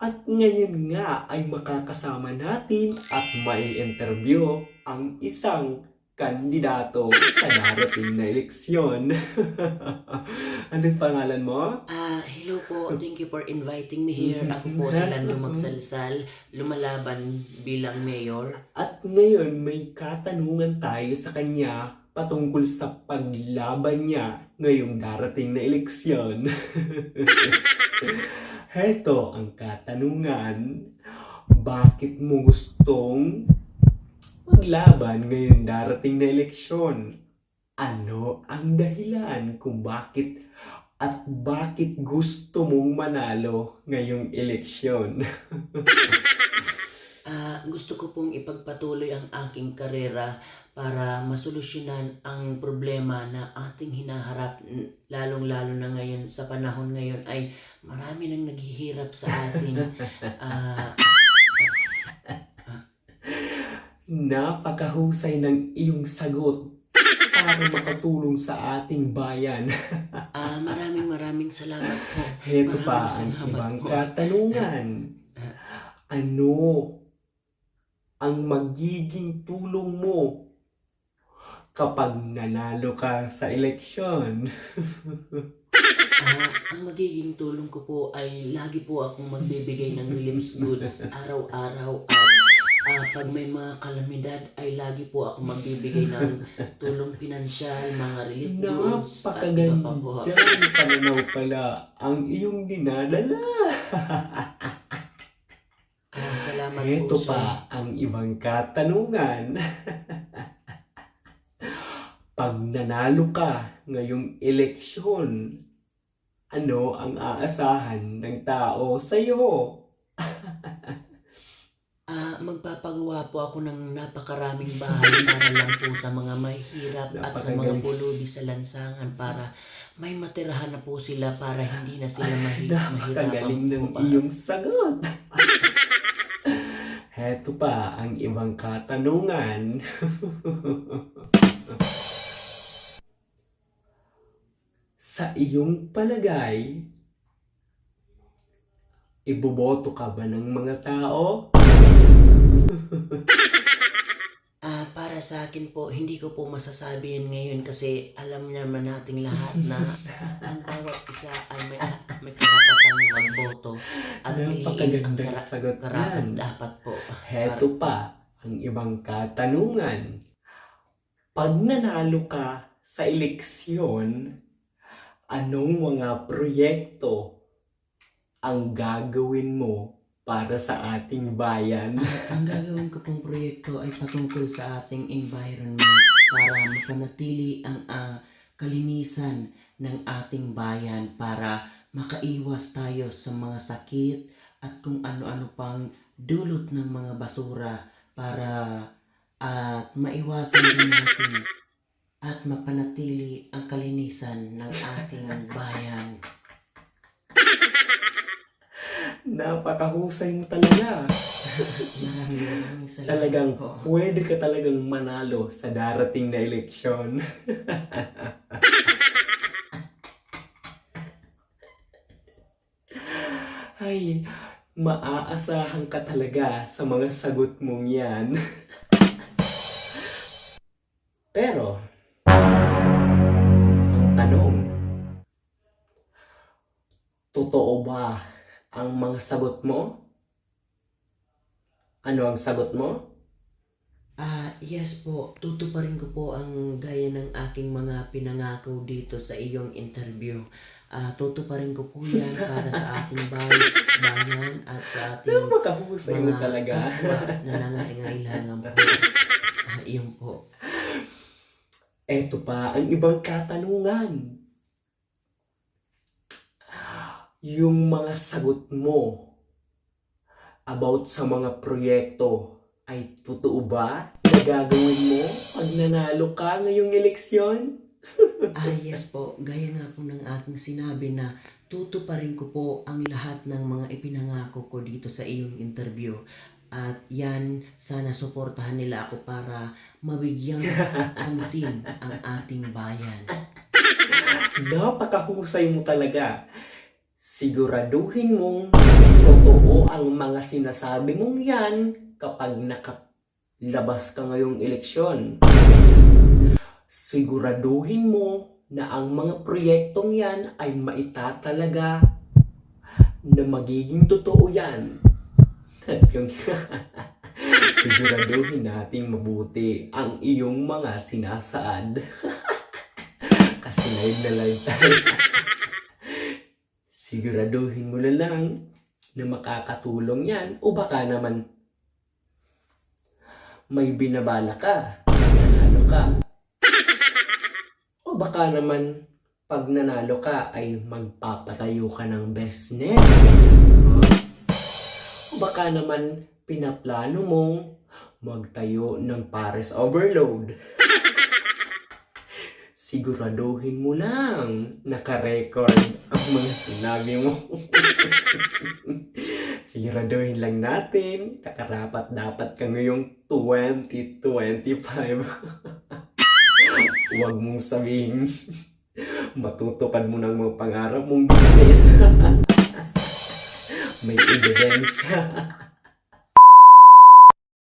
At ngayon nga ay makakasama natin at mai-interview ang isang kandidato sa darating na eleksyon. Anong pangalan mo? Hello po. Thank you for inviting me here. Ako po si Lando Magsalsal, lumalaban bilang mayor. At ngayon may katanungan tayo sa kanya patungkol sa paglaban niya ngayong darating na eleksyon. Heto ang katanungan. Bakit mo gustong maglaban ngayong darating na eleksyon? Ano ang dahilan kung bakit at bakit gusto mong manalo ngayong eleksyon? Gusto ko pong ipagpatuloy ang aking karera para masolusyonan ang problema na ating hinaharap, lalong-lalo na ngayon sa panahon ngayon ay marami nang naghihirap sa atin. Napakahusay ng iyong sagot para makatulong sa ating bayan. Maraming salamat po. Heto pa Maraming ang salamat ibang po. katanungan. Ano ang magiging tulong mo kapag nanalo ka sa eleksyon? Ang magiging tulong ko po ay lagi po akong magbibigay ng relief goods araw-araw at pag may mga kalamidad ay lagi po akong magbibigay ng tulong pinansyal, mga relief goods at iba pa po. Napakagandang pananaw pala ang iyong dinadala. Salamat Ito po, sir. pa ang ibang katanungan. Pag nanalo ka ngayong eleksyon, ano ang aasahan ng tao sa iyo? Magpapagawa po ako ng napakaraming bahay para lang po sa mga mahihirap at sa mga pulubi sa lansangan para may matirahan na po sila para hindi na sila mahirapan Napakagaling ng po. iyong sagot. Heto pa ang ibang katanungan. Sa iyong palagay, iboboto ka ba ng mga tao? Para sa akin po, hindi ko po masasabi yan ngayon kasi alam naman nating lahat na ang bawat isa ay may karapatang magboto at piliin ang Napakagandang sagot karapat yan. dapat po. Heto pa ang ibang katanungan. Pag nanalo ka sa eleksyon, anong mga proyekto ang gagawin mo para sa ating bayan? Ang gagawin ko pong proyekto ay patungkol sa ating environment para mapanatili ang kalinisan ng ating bayan para makaiwas tayo sa mga sakit at kung ano-ano pang dulot ng mga basura para at maiwasan din natin at mapanatili ang kalinisan ng ating bayan. Napakahusay mo talaga. Maraming salamat Talagang po. pwede ka talagang manalo sa darating na eleksyon. Ay, maaasahan ka talaga sa mga sagot mong yan. Pero, ang tanong, totoo ba ang mga sagot mo? Ano ang sagot mo? Yes po, tutuparin ko po ang gaya ng aking mga pinangako dito sa iyong interview. Tutuparin ko po yan para sa ating bayan at sa ating Napakahusay mo mga talaga. kapwa na nangailangan po. Iyon po. Eto pa ang ibang katanungan. Yung mga sagot mo about sa mga proyekto ay totoo ba na gagawin mo pag nanalo ka ngayong eleksyon? Yes po, gaya nga po ng aking sinabi na tutuparin ko po ang lahat ng mga ipinangako ko dito sa iyong interview. At yan, sana suportahan nila ako para mabigyang pansin ang ating bayan. Napakahusay mo talaga. Siguraduhin mong totoo ang mga sinasabi mong yan kapag nakalabas ka ngayong eleksyon. Siguraduhin mo na ang mga proyektong yan ay maitatalaga na magiging totoo yan. At yung siguraduhin nating mabuti ang iyong mga sinasaad. Kasi live na live tayo. Siguraduhin mo na lang na makakatulong yan o baka naman may binabala ka, nanalo ka. O baka naman pag nanalo ka ay magpapatayo ka ng business. O baka naman pinaplano mong magtayo ng Paris Overload. Siguraduhin mo lang naka-record ang mga sinabi mo. Siguraduhin lang natin nakarapat-dapat ka ngayong 2025. Huwag mong sabihin matutupad mo ng mga pangarap mong business. May ebidensya.